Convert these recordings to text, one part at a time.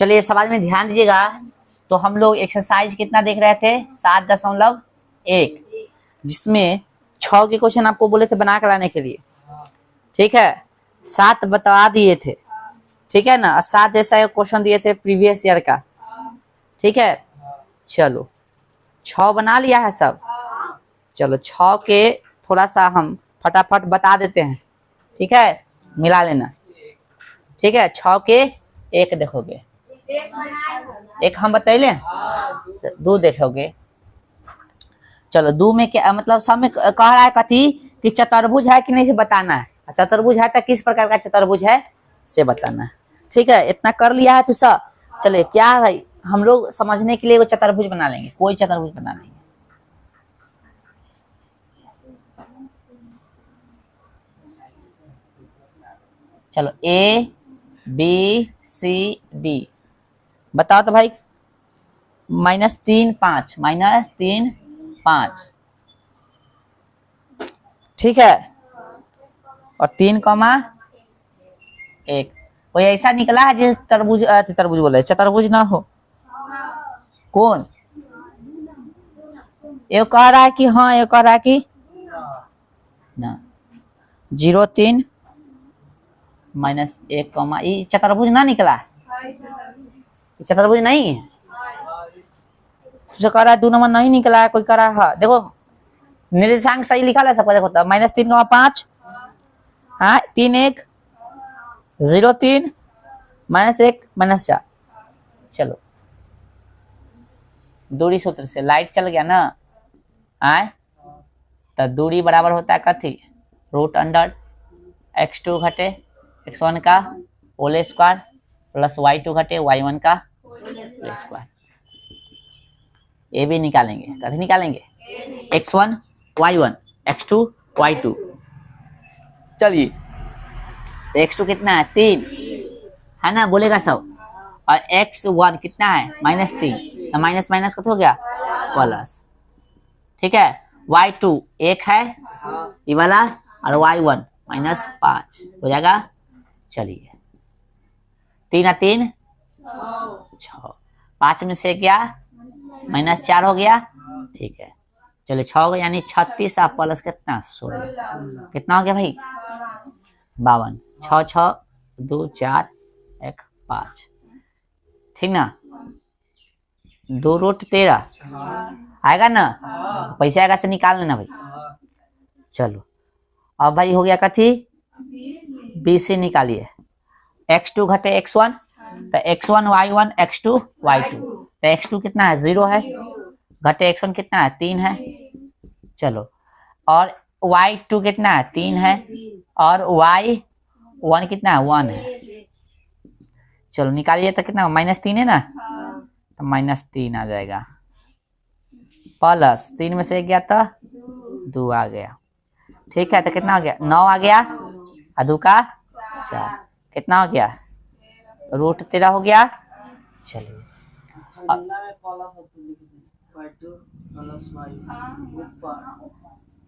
चलिए सवाल में ध्यान दीजिएगा। तो हम लोग एक्सरसाइज कितना देख रहे थे 7.1, जिसमें 6 के क्वेश्चन आपको बोले थे बना कर लाने के लिए, ठीक है। 7 बता दिए थे, ठीक है ना। 7 जैसा क्वेश्चन दिए थे प्रीवियस ईयर का, ठीक है। चलो 6 बना लिया है सब। चलो 6 के थोड़ा सा हम फटाफट बता देते हैं, ठीक है, मिला लेना, ठीक है। 6 के 1 देखोगे, 1 हम बतैले, 2 देखोगे। चलो 2 में क्या मतलब, सब में कह रहा है कथी कि चतुर्भुज है कि नहीं से बताना है। चतुर्भुज है तो किस प्रकार का चतुर्भुज है से बताना है, ठीक है। इतना कर लिया है तो सब। चलिए क्या है भाई, हम लोग समझने के लिए वो चतुर्भुज बना लेंगे, कोई चतुर्भुज बना लेंगे। चलो ए बी सी डी बताओ तो भाई। -3 5, -3 5, ठीक है। और 3,1 कोई ऐसा निकला है जिस तरबूज तरबूज बोले चतुर्भुज ना हो? कौन? ये कह रहा है कि हाँ, ये कह रहा है कि ना। 0 3 -1, ये चतुर्भुज ना निकला है, चतुर्भुज नहीं है। तुझे कह रहा है 2 नंबर नहीं निकला है, कोई कह रहा है हाँ। देखो निर्देशांक सही लिखा है सबका, देखो तो -3,5, हाँ 3 1 0 3 -1 -4। चलो दूरी सूत्र से लाइट चल गया ना आए, तो दूरी बराबर होता है कथी, √अंडर x2 घटे x1 का होल स्क्वायर प्लस y2 घटे y1 का होल स्क्वायर। ये भी निकालेंगे, कथी निकालेंगे, x1 y1 x2 y2। चलिए x2 कितना है 3 है ना, बोलेगा सब। और x1 कितना है -3, तो माइनस माइनस कत हो गया प्लस, ठीक है। y2 1 है ये वाला, और y1 -5 हो जाएगा। चलिए 3 और 3 6, 5 में से क्या -4 हो गया, ठीक है। चलिए 6 हो गया, यानी 36 और प्लस कितना 16, कितना हो गया भाई 52। 6 6 2 4 1 5, ठीक ना। 2√13 आएगा ना, पैसा आएगा से निकाल लेना भाई। चलो अब भाई हो गया कथी, BC निकालिए। x2 घटे x1, तो x1 y1 x2 y2, तो x2 कितना है 0 है, घटे x1 कितना है 3 है। चलो और y2 कितना है 3 है, और y1 कितना है 1 है। चलो निकालिए तो कितना -3 है ना, तो -3 आ जाएगा, प्लस 3 में से 1 गया तो 2 आ गया, ठीक है। तो कितना हो गया 9 आ गया, और 2 का 4, कितना हो गया √13 हो गया। चलिए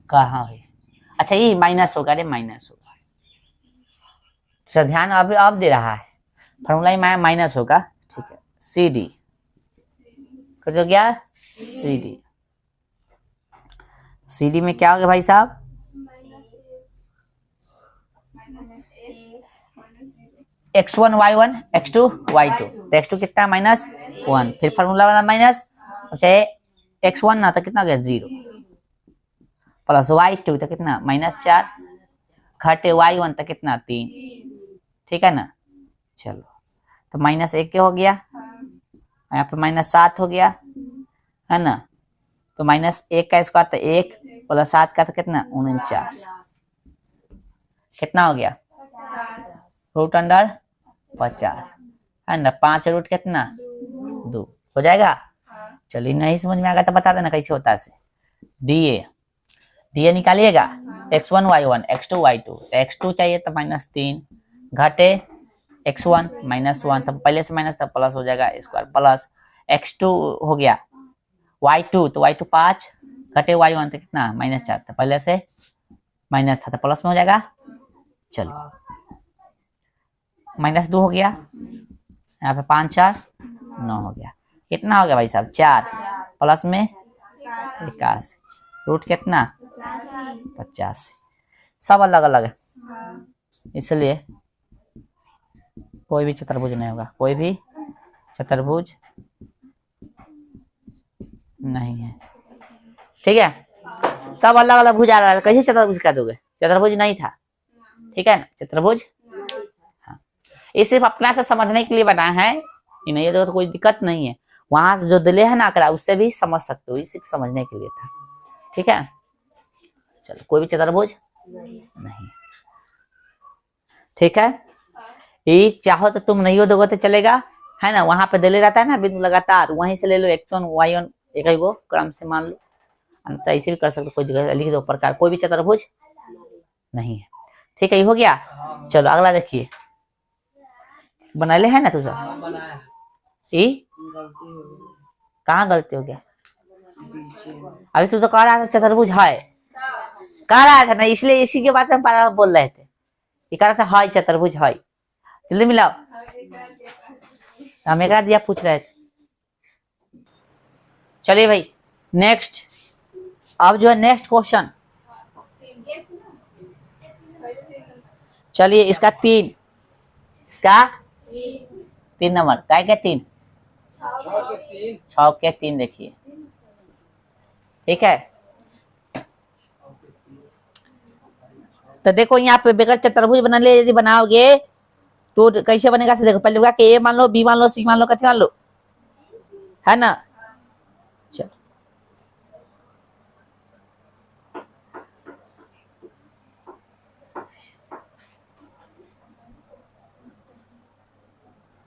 कहाँ है, अच्छा ये माइनस होगा, अरे माइनस होगा, तो ध्यान अब दे रहा है, फॉर्मूला में माइनस होगा, ठीक है। CD कर दो क्या, CD में क्या हो गया भाई साहब, x1 y1 x2 y2, तो x2 कितना -1, फिर फॉर्मूला वाला माइनस, चाहे x1 ना तो कितना हो गया 0, प्लस y2 तो कितना -4, घटे y1 तो कितना 3, ठीक है ना। चलो तो -1 क्या हो गया, यहाँ पे -7 हो गया है ना, तो -1 का स्क्वायर तो 1 प्लस 7 का तो कितना 49, कितना हो गया √50 है ना, 5 रूट कितना 2 हो जाएगा। चलिए नहीं समझ में आ गया तो बता देना कैसे होता है। DA निकालिएगा, x1 y1 x2 y2, तो x2 चाहिए तो -3, घटे x1 -1, तो पहले से माइनस तो प्लस हो जाएगा स्क्वायर, प्लस x2 हो गया y2, तो y2 5, घटे y1 तो कितना -4, तो पहले से माइनस था तो प्लस में हो जाएगा। चलो -2 हो गया यहाँ पे 5 4 9 हो गया। कितना हो गया भाई साहब 4 प्लस में 81 रूट कितना 85। सब अलग अलग है इसलिए कोई भी चतुर्भुज नहीं होगा, कोई भी चतुर्भुज नहीं है। ठीक है, सब अलग अलग भुज आ रहा है, कैसे चतुर्भुज कर दोगे? चतुर्भुज नहीं था, ठीक है ना, चतुर्भुज। हाँ, ये सिर्फ अपना से समझने के लिए बना है, नहीं तो कोई दिक्कत नहीं है। वहां से जो दिले है ना आंकड़ा उससे भी समझ सकते हो, ये सिर्फ समझने के लिए था। ठीक है, चलो कोई भी चतुर्भुज नहीं। ठीक है, ये चाहो तो तुम नहीं हो दोगे तो चलेगा, है ना। वहां पे दिले रहता है ना बिंदु लगातार, वहीं से ले लो x1 y1 एक ही को क्रम से मान लो, तो ऐसे भी कर सकते, कोई जगह लिख दो प्रकार, कोई भी चतुर्भुज नहीं है। ठीक है, ये हो गया। चलो अगला देखिए, बना ले है ना तू सब, ये कहाँ गलती हो गया? अभी तू तो कह रहा था चतुर्भुज है, कह रहा था ना, इसलिए इसी के बात में बोल रहे थे, ये कह रहा था हाय चतुर्भुज हाय। जल्दी मिलाओ, हम एक दिया पूछ रहे थे। चलिए भाई नेक्स्ट, अब जो है नेक्स्ट क्वेश्चन, चलिए इसका 3, इसका 3 नंबर काय क्या 3 6 के 3 देखिए। ठीक है, तो देखो यहाँ पे बेगर चतुर्भुज बना ले, यदि बनाओगे तो कैसे बनेगा? देखो पहले होगा कि ए मान लो, बी मान लो, सी मान लो, कैसे मान लो, है ना। चलो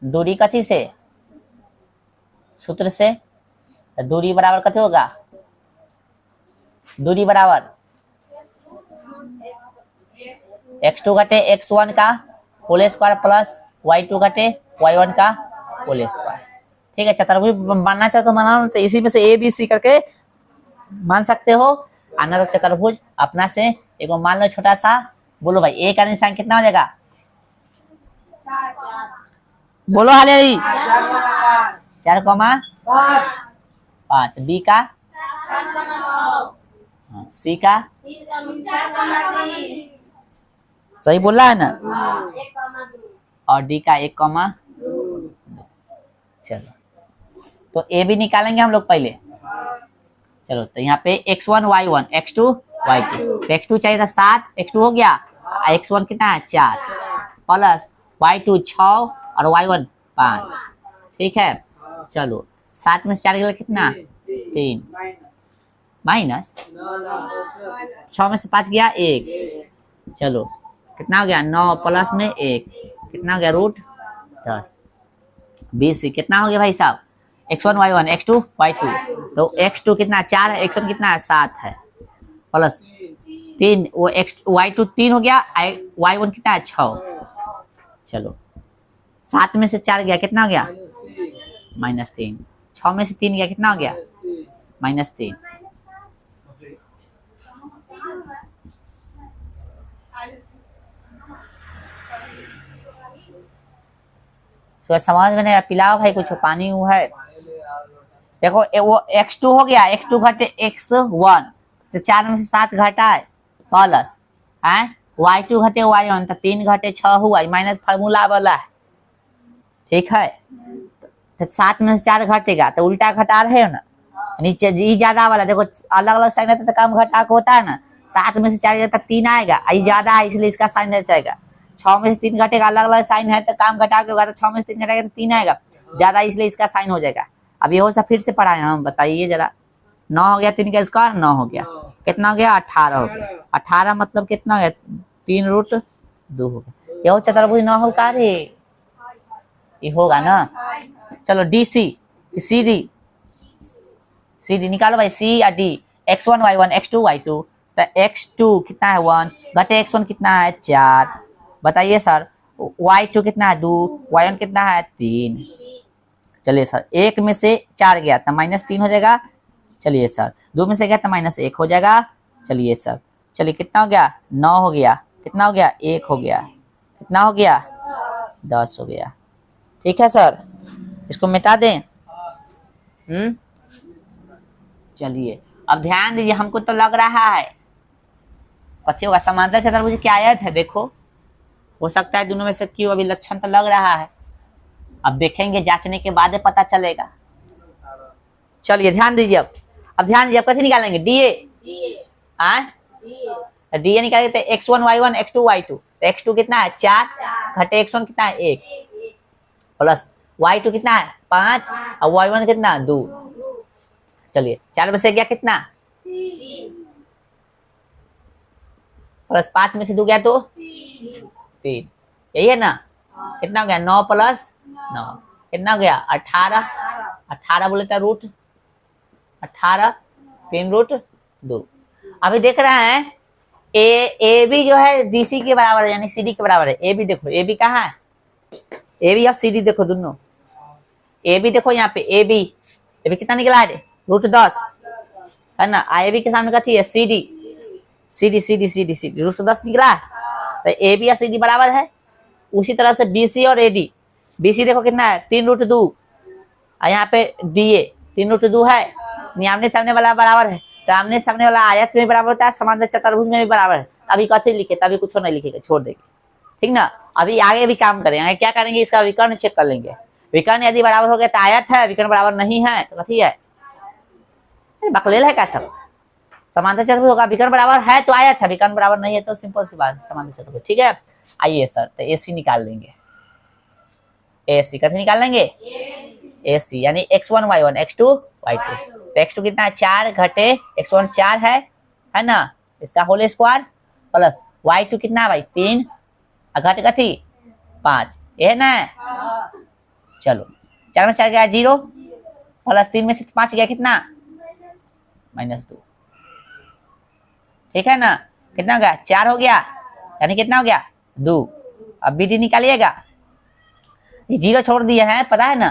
दूरी कथी से, सूत्र से, दूरी बराबर कथी होगा? दूरी बराबर x2 घटे x1 का होल स्क्वायर प्लस y2 घटे y1 का होल स्क्वायर। ठीक है, चतुर्भुज बनना चाहे तो बनाओ, तो इसी में से a b c करके मान सकते हो। आना तो चतुर्भुज अपना से एक मान लो छोटा सा, बोलो भाई a का निशान कितना हो जाएगा? बोलो हाले 4,5 बी का सी का सही बोल रहा है ना, और डी का 1,2। चलो तो ए भी निकालेंगे हम लोग पहले। चलो तो यहाँ पे x1 y1 x2 y2, x2 चाहिए था 7, x2 हो गया, x1 कितना है 4 प्लस y2 6 और y1 5। ठीक है, चलो 7 में से 4 गया कितना 3 माइनस 6 में से 5 गया 1। चलो कितना हो गया 9 प्लस में 1 कितना हो गया रूट 10। BC कितना हो गया भाई साहब? x1 y1 x2 y2, तो x2 कितना 4 है, x1 कितना है 7 है, प्लस 3 वो y2 3 हो गया, y1 कितना है 6। चलो 7 में से 4 गया कितना हो गया -3, 6 में से 3 गया कितना हो गया -3। तो समझ में नहीं, पिलाओ भाई कुछ पानी हुआ है। देखो वो x2 हो गया, x2 घटे x1, तो 4 में से 7 घटा है, प्लस है y2 घटे y1, तो 3 घटे 6 हुआ, माइनस फार्मूला वाला है। ठीक है, तो 7 में से 4 घटेगा तो उल्टा घटा रहे हो ना, नीचे जी ज्यादा वाला देखो अलग अलग साइन रहता है तो कम घटा होता है ना। 7 में से 4 जाता 3 आएगा, ये ज्यादा है इसलिए इसका साइन अच्छा आएगा। 6 में से 3 घटेगा, अलग अलग साइन है तो काम घटा के होगा, तो 6 में से 3 घटेगा तो 3 आएगा ज्यादा, इसलिए इसका साइन हो जाएगा। अब ये हो सा फिर से पढ़ाए हम, बताइए जरा। 9 हो गया 3 का स्क्वायर 9 हो गया, कितना हो गया 18 हो गया। 18 मतलब कितना हो गया 3 रूट 2 हो गया। ये हो चतुर्भुज 9 हो का रे, ये होगा ना। चलो DC CD निकालो भाई, C या D। x1 y1 x2 y2, तो x2 कितना है 1 घटे x1 कितना है 4, बताइए सर। y2 कितना है 2, y1 कितना है 3। चलिए सर 1 में से 4 गया तो -3 हो जाएगा। चलिए सर 2 में से गया तो -1 हो जाएगा। चलिए सर, चलिए कितना हो गया 9 हो गया, कितना हो गया 1 हो गया, कितना हो गया 10 हो गया। ठीक है सर, इसको मिटा दें। चलिए अब ध्यान दीजिए, हमको तो लग रहा है कथी होगा, समांतर चतुर्भुज की आयत है। देखो हो सकता है दोनों में से क्यों, अभी लक्षण तो लग रहा है, अब देखेंगे जांचने के बाद पता चलेगा। चलिए ध्यान दीजिए, अब ध्यान दीजिए, अब कैसे निकालेंगे, डीए डीए निकालेंगे तो x1 y1 x2 y2, तो x2 कितना है 4 घटे x1 कितना है 1 प्लस y2 कितना है 5 और y1 कितना 2। चलिए 4 में से गया कितना प्लस 5 में से 2 गया तो 3, यही है ना। कितना हो गया 9 प्लस 9 कितना हो गया 18, 18 बोले तो रूट 18 3 रूट 2। अभी देख रहे हैं ए बी जो है डीसी के बराबर है, यानी सीडी के बराबर है। ए बी देखो, ए बी कहाँ है, ए बी और सीडी देखो दोनों, ए बी देखो यहाँ पे ए बी कितना निकला है रूट 10 है ना, आई बी के सामने कथी है CD, CD CD CD CD root 10 निकला है, तो ए बी या सीडी बराबर है। उसी तरह से बीसी और एडी, बीसी देखो कितना है 3 रूट 2 और यहाँ पे डीए 3 रूट 2 है, आमने सामने वाला बराबर है, तो आमने सामने वाला आयत में बराबर होता है, समांतर चतुर्भुज में भी बराबर है। अभी कथी लिखे, तभी कुछ नहीं लिखेगा, छोड़ देंगे, ठीक ना। अभी आगे भी काम करेंगे, क्या करेंगे, इसका विकर्ण चेक कर लेंगे। विकर्ण यदि बराबर हो गया तो आयत है, विकर्ण बराबर नहीं है तो कथी है, बकलेल है क्या सब। समांतर चतुर्भुज होगा, विकर्ण बराबर है तो आयत है, विकर्ण बराबर नहीं है तो सिंपल सी बात समांतर चतुर्भुज, ठीक है। आइए सर, तो एसी निकाल लेंगे, एसी कथी निकाल लेंगे, एसी यानी x1 y1 x2 y2, तो x2 कितना है 4 घटे x1 4 है ना, इसका होल स्क्वायर प्लस y2 कितना है भाई 3 घट कथी 5, ये है ना। चलो 4 में 4 गया 0 प्लस 3 में से 5 गया कितना -2, ठीक है ना। कितना हो गया 4 हो गया, यानी कितना हो गया 2। अब बी डी निकालिएगा, ये 0 छोड़ दिए हैं पता है ना,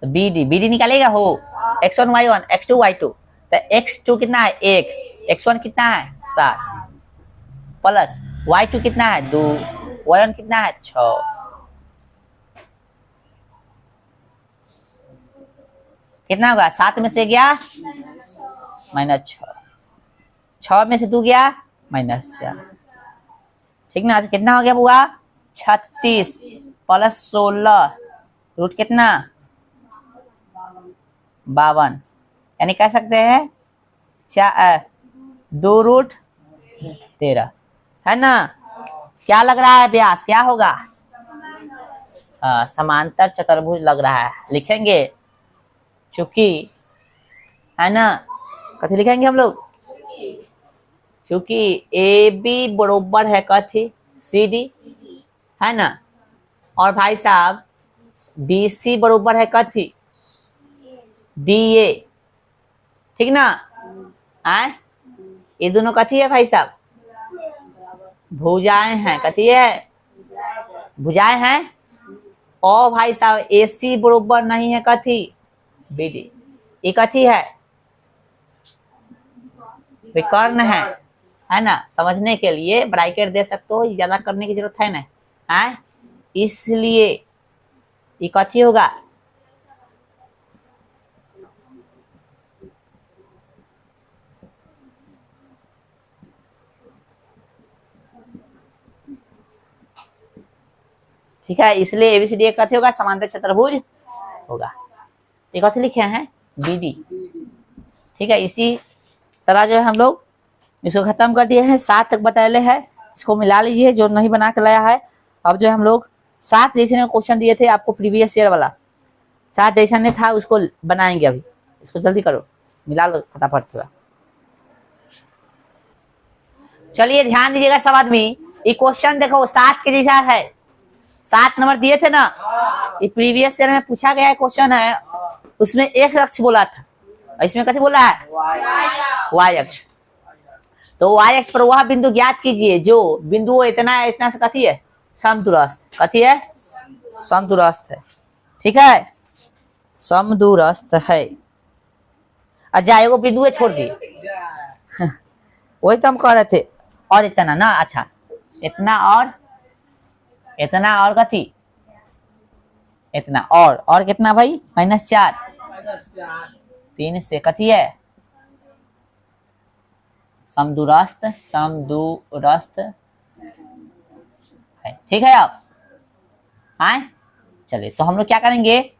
तो बी डी निकालेगा हो x1 y1 x2 y2, तो x2 कितना है 1, x1 कितना है 7 प्लस y2 कितना है 2, y1 कितना है 6। कितना होगा 7 में से गया -6, 6 में से 2 गया -4, ठीक ना। कितना हो गया बुआ 36 प्लस 16 रूट कितना 52, यानी कह सकते हैं 2 रूट 13 है ना। क्या लग रहा है व्यास, क्या होगा, समांतर चतुर्भुज लग रहा है, लिखेंगे चूंकि है ना, कथी लिखेंगे हम लोग, चूंकि ए बी बरोबर है कथी सी डी है ना, और भाई साहब बी सी बरोबर है कथी डी ए, ठीक ना। ये दोनों कथी है भाई साहब, भुजाएं हैं, कथी है भुजाएं हैं। और भाई साहब ए सी बरोबर नहीं है कथी बी डी, ये कथी है विकर्ण है ना। समझने के लिए ब्रैकेट दे सकते हो, ज्यादा करने की जरूरत है ना, इसलिए ये कथी होगा ठीक है, इसलिए एबीसीडी कथी होगा समांतर चतुर्भुज होगा। ये कथी लिखे हैं बीडी, ठीक है। इसी तरह जो है हम लोग इसको खत्म कर दिए हैं, 7 तक बताए हैं, इसको मिला लीजिए जो नहीं बना के लाया है। अब जो हम लोग 7 जैसे क्वेश्चन दिए थे आपको प्रीवियस ईयर वाला, 7 जैसा नहीं था उसको बनाएंगे। अभी इसको जल्दी करो, मिला लो फटाफट थोड़ा। चलिए ध्यान दीजिएगा सब आदमी, ये क्वेश्चन देखो 7 के जैसा है, 7 नंबर दिए थे ना, ये प्रीवियस ईयर में पूछा गया क्वेश्चन है, उसमें एक अक्ष बोला था, इसमें कथी बोला है y अक्ष। तो y अक्ष पर वह बिंदु ज्ञात कीजिए जो बिंदु इतना इतना से कथी है समदूरस्थ, कथी है समदूरस्थ है, ठीक है समदूरस्थ है। अच्छा एगो बिंदु छोड़ दिए वही तो हम कह रहे थे, और इतना ना, अच्छा इतना और इतना और कथी, इतना और कितना भाई, -4, 3 से कथी है, समदूरस्थ है। ठीक है आप आए, चलिए तो हम लोग क्या करेंगे,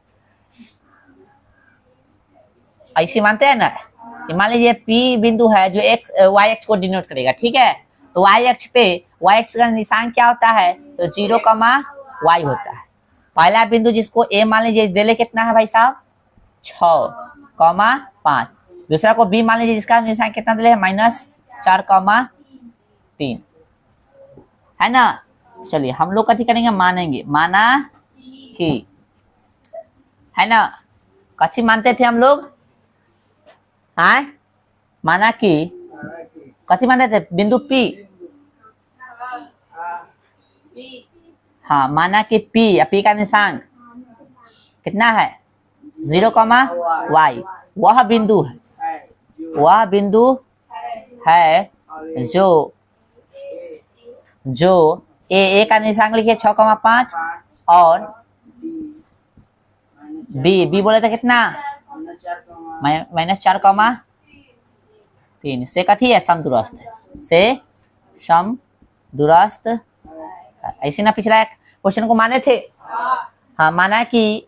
ऐसे मानते हैं ना, मान लीजिए P बिंदु है जो y अक्ष को डिनोट करेगा। ठीक है, तो y अक्ष पे y अक्ष का निशान क्या होता है, तो 0, y होता है। पहला बिंदु जिसको A मान लीजिए, दिले कितना है भाई साहब, 6, 5। दूसरा को B मान लीजिए, जिसका निशान कितना दिले है, -4, 3, है ना। चलिए हम लोग कथी करेंगे, मानेंगे, माना कि, है ना, कथी मानते थे हम लोग, हाँ माना कि, कथी मानते थे, बिंदु P, हाँ माना कि P या P का निशान कितना है, 0, y, वह बिंदु है जो ए का निशान लिखिए 6, 5 और बी बोले थे कितना, -4, 3 से कथी है, समदूरस्थ। ऐसे ना पिछला क्वेश्चन को माने थे, हाँ माना कि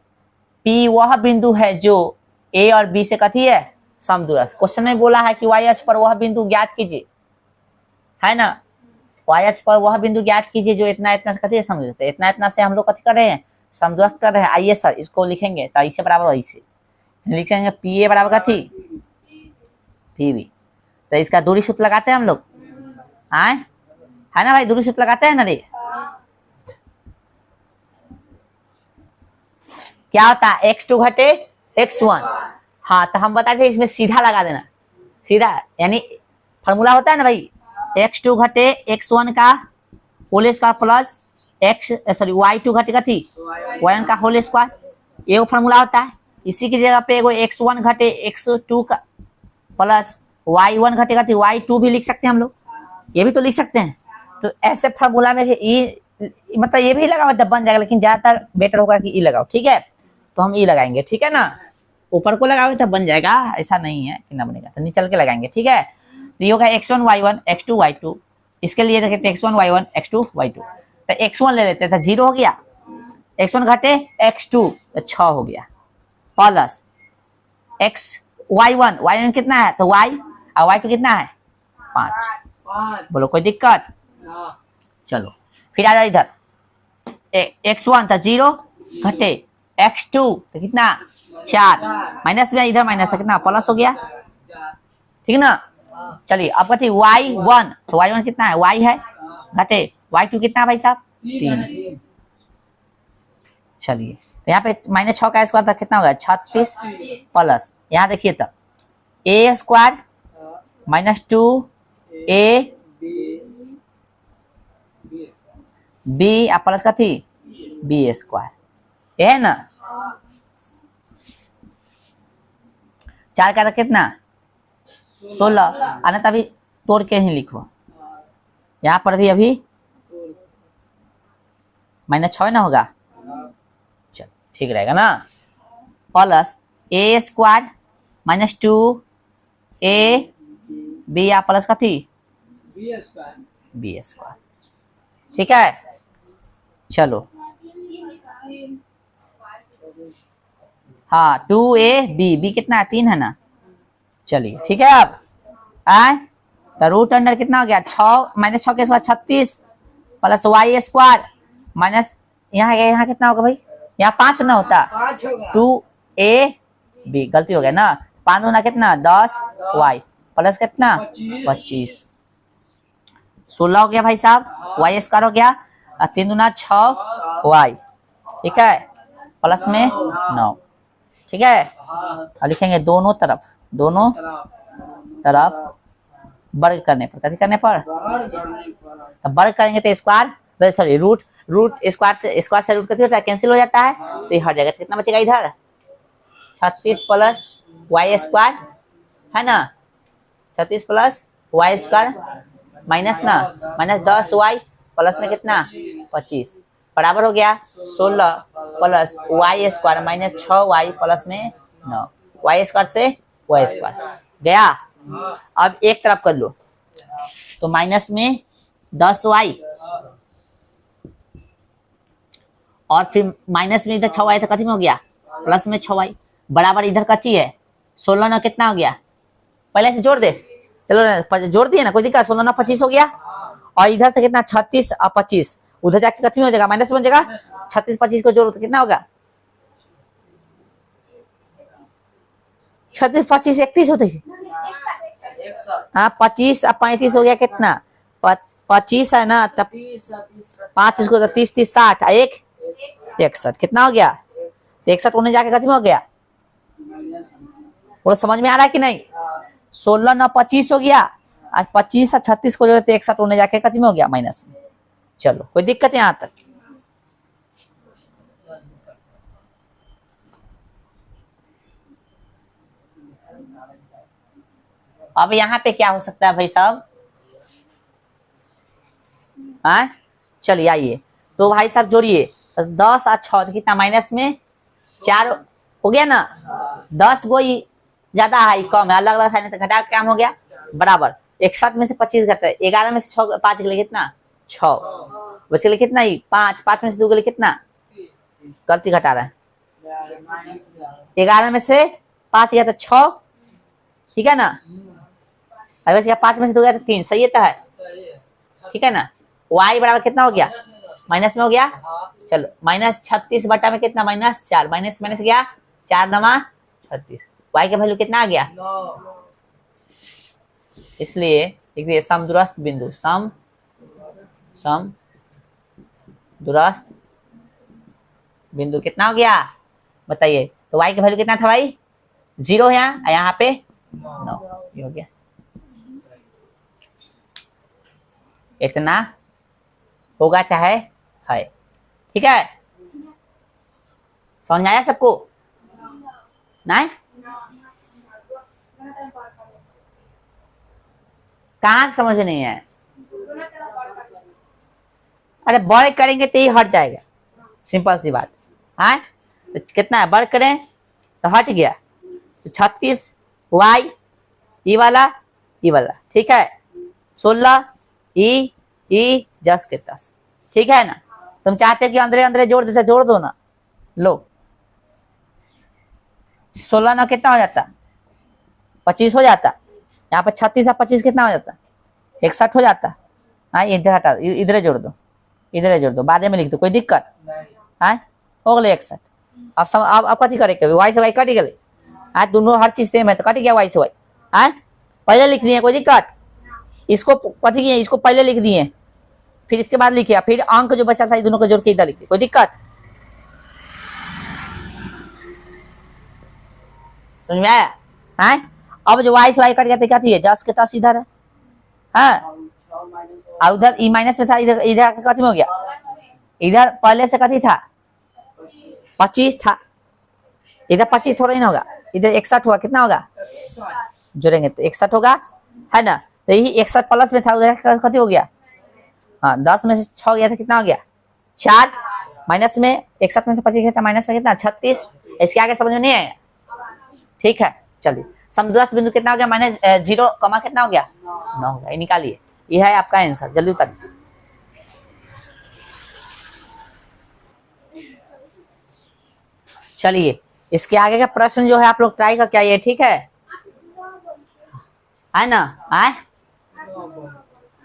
P वह बिंदु है जो A और B से कथी है, समदूरस्थ। क्वेश्चन में बोला है कि y अक्ष पर वह बिंदु ज्ञात कीजिए, है ना, y अक्ष पर वह बिंदु ज्ञात कीजिए जो इतना से कथी है, समदूरस्थ। इतना से हम लोग कथी कर रहे हैं, समदूरस्थ कर रहे हैं। आइए सर इसको लिखेंगे, तो ऐसे बराबर ऐसे लिखेंगे, PA बराबर कथी, PB। तो इसका दूरी सूत्र लगाते हैं हम लोग, आए, है ना भाई, दूरी सूत्र लगाते हैं ना रे। क्या होता है, x2 घटे x1। हाँ तो हम बताते हैं इसमें सीधा लगा देना, सीधा, यानी फॉर्मूला होता है ना भाई, x2 घटे x1 का होल स्क्वायर प्लस y2 घटे कथी, y1 का होल स्क्वायर, ये वो फॉर्मूला होता है। इसी की जगह पे एगो x1 घटे x2 का प्लस y1 घटे कथी, y2 भी लिख सकते हैं हम लोग, ये भी तो लिख सकते हैं। तो ऐसे फॉर्मूला में ये मतलब ये भी लगाओ तब बन जाएगा, लेकिन ज्यादातर बेटर होगा कि ई लगाओ। ठीक है, तो हम ई लगाएंगे, ठीक है ना, ऊपर को लगाओगे तब बन जाएगा, ऐसा नहीं है कि ना बनेगा, तो नीचे के लगाएंगे। ठीक है, तो ये होगा x1 y1 x2 y2, इसके लिए देखते हैं x1 y1 x2 y2। तो x1 ले लेते हैं, 0 हो गया, x1 घटे x2 तो 6 हो गया, प्लस y1 कितना है, तो y और y2 कितना है, 5। बोलो कोई दिक्कत, चलो फिर आ जाओ इधर, x1 था 0 घटे x2 तो कितना 4, माइनस में इधर माइनस था कितना प्लस हो गया, ठीक ना। चलिए अब कहते y1, तो y1 कितना है, y है घटे y2 कितना है भाई साहब, 3। चलिए तो यहाँ पे -6 का स्क्वायर था कितना होगा, 36 प्लस यहाँ देखिए तब a square -2a b plus का थी b स्क्वायर, ये है ना। 4 का कितना 16, आना तभी तोड़ के ही लिखो, यहाँ पर भी अभी -6 ना होगा, चल ठीक रहेगा ना, plus a square -2a b plus का थी b स्क्वायर, ठीक है। चलो हाँ 2ab b कितना है, 3 है ना। चलिए ठीक है, अब आए तो रूट अंडर कितना हो गया, 6 के साथ 36 प्लस y स्क्वायर माइनस यहाँ कितना होगा भाई, यहाँ 5 ना होता, 2ab गलती हो गया ना, 5 दूना कितना 10 y प्लस कितना 25, 16 हो गया भाई साहब, y स्क्वायर हो गया, 3 दूना 6 y, ठीक है, प्लस में 9, ठीक है। अब लिखेंगे दोनों तरफ वर्ग करने पर, कैसे करने पर, वर्ग करेंगे तो स्क्वायर सॉरी रूट स्क्वायर से रूट कैसे होता है, कैंसिल हो जाता है, तो ये हट जाएगा, कितना बचेगा इधर 36 प्लस y स्क्वायर, है ना, 36 plus y square minus 10y plus में कितना 25, बराबर हो गया 16 plus y square minus 6y plus में 9, वाई स्क्वायर से वाई स्क्वायर गया। अब एक तरफ कर लो तो माइनस में 10y और फिर माइनस में इधर 6y तो कथी में हो गया प्लस में 6y बराबर इधर कथी है 16 ना कितना हो गया पहले से जोड़ दे, चलो जोड़ दिए ना कोई दिक्कत, 16 ना 25 हो गया और इधर से कितना 36 और 25 उधर जाके कथी में हो जाएगा माइनस में हो जाएगा, 36 25 को जोड़ो तो कितना होगा 36 25 31 होते हाँ 25 और 35 हो गया कितना 25 है ना तब 5 इसको तो 30 30 60 एक 61 कितना हो गया 61 होने जाके कथी में हो गया वो समझ में आ रहा है कि नहीं 16 ना 25 हो गया आज 25 और 36 को जोड़े तो 61 होने जाके कथी में हो गया माइनस में। चलो कोई दिक्कत है यहाँ तक। अब यहाँ पे क्या हो सकता है भाई साहब हाँ चलिए आइए तो भाई साहब जोड़िए तो 10 और 6 कितना माइनस में 4 हो गया ना 10 गो ज्यादा है कम है अलग अलग साइन तो घटा क्या हो गया बराबर 61 में से 25 घटा 11 में से 6 5 के लिए कितना 6 बचे लिए कितना ही 5 5 में से 2 के लिए कितना गलती घटा रहा है 11 में से 5 गया तो 6 ठीक है ना अब बच गया 5 में से 2 गया तो 3 सही है तो है ठीक है ना y बराबर कितना हो गया माइनस में हो गया चलो माइनस 36 बटा में कितना माइनस 4 माइनस माइनस गया 4 नमा 36 y का वैल्यू कितना आ गया इसलिए देखिए समदूरस्थ बिंदु समदूरस्थ बिंदु कितना हो गया बताइए तो y का वैल्यू कितना था भाई 0 है यहाँ पे 9 ये हो गया इतना होगा चाहे है ठीक है समझ आया सबको नहीं कहाँ से समझ में नहीं है अरे बड़े करेंगे तो ही हट जाएगा सिंपल सी बात है तो कितना है बड़ करें तो हट गया तो 36 वाई ई वाला ठीक है 16 ई जस के 10 ठीक है ना तुम चाहते कि अंदर अंदर जोड़ देते जोड़ दो ना लो 16 ना कितना हो जाता 25 हो जाता यहाँ पे 36 और 25 कितना हो जाता 61 हो जाता हाँ इधर हटा इधर जोड़ दो बाद में लिख दो कोई दिक्कत हाँ हो गए 61 अब सब अब कथी करे वाई से वाई कट गए आज दोनों हर चीज सेम है तो कट गया वाई से वाई हाँ पहले लिख दिए कोई दिक्कत इसको कथी किए इसको पहले लिख दिए फिर इसके बाद लिखिए फिर अंक जो बचा था दोनों को जोड़ के इधर लिखिए कोई दिक्कत समझ में आया हाँ अब जो वाई से वाई कट गया तो क्या थी जस के तस इधर है हाँ उधर ई माइनस में था इधर इधर कथी में हो गया इधर पहले से कथी था 25 था इधर 25 थोड़ा ही ना होगा इधर 61 हुआ कितना होगा जोड़ेंगे तो 61 होगा है ना तो यही 61 प्लस में था उधर कथी हो गया हाँ 10 में से 6 गया था कितना हो गया 4 माइनस में 61 में से 25 गया था माइनस में कितना 36 इसके आगे समझ में नहीं आया ठीक है चलिए समदूरस्थ बिंदु कितना हो गया माइनस 0 कमा कितना हो गया 9 हो गया ये निकालिए ये है आपका आंसर जल्दी उतारिए चलिए इसके आगे का प्रश्न जो है आप लोग ट्राई करके आइए ठीक है ना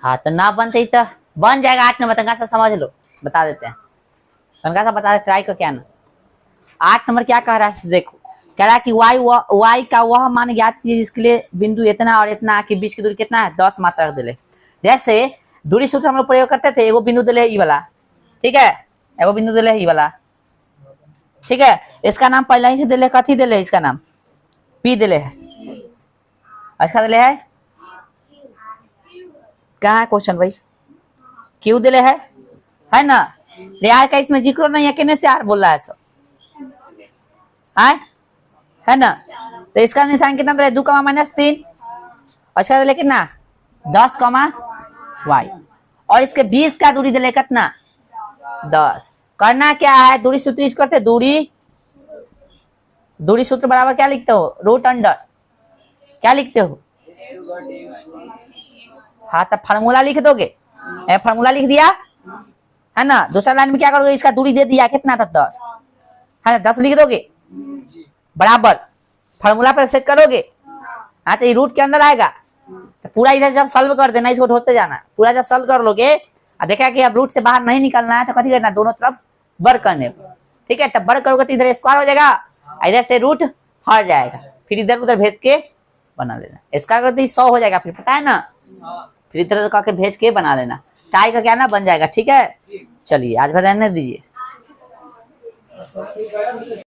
हाँ तो ना बनते तो बन जाएगा 8 नंबर तनका सा समझ लो बता देते हैं तनका सा बता दे ट्राई करके आना 8 नंबर क्या कह रहा है देखो कह रहा है कि y का वह मान ज्ञात कीजिए जिसके लिए बिंदु इतना और इतना के बीच की दूरी कितना है 10 मात्रा रख दिले जैसे दूरी सूत्र हम लोग प्रयोग करते थे एगो बिंदु दिले ई वाला ठीक है एगो बिंदु दिले ई वाला ठीक है इसका नाम पहले ही से दिले कथी दिले इसका नाम P दिले है इसका दिले है कहाँ है क्वेश्चन भाई Q दिले है ना यार का इसमें जिक्र नहीं है कितने से यार बोल रहा है सब है ना तो इसका निशान कितना दिले 2 -3 और इसका दिले कितना 10 y और इसके बीच का दूरी दिले कितना 10 करना क्या है, दूरी सूत्र यूज करते, दूरी सूत्र बराबर क्या लिखते हो, रूट अंडर क्या लिखते हो, हाँ तब फार्मूला लिख दोगे, फार्मूला लिख दिया है ना। दूसरा लाइन में क्या करोगे, इसका दूरी दे दिया कितना था 10 है ना, 10 लिख दोगे बराबर फार्मूला पर सेट करोगे। हाँ तो ये रूट के अंदर आएगा, तो पूरा इधर जब सॉल्व कर देना, इसको ढोते जाना, पूरा जब सॉल्व कर लोगे और देखा कि अब रूट से बाहर नहीं निकलना है तो कथी करना, दोनों तरफ वर्ग करने पर, ठीक है। तब वर्ग करोगे तो इधर स्क्वायर हो जाएगा, इधर से रूट हट जाएगा, फिर इधर उधर भेज के बना लेना, स्क्वायर करते ही 100 हो जाएगा, फिर पता है ना, फिर इधर करके भेज के बना लेना, टाई का क्या ना बन जाएगा, ठीक है। चलिए आज भर रहने दीजिए।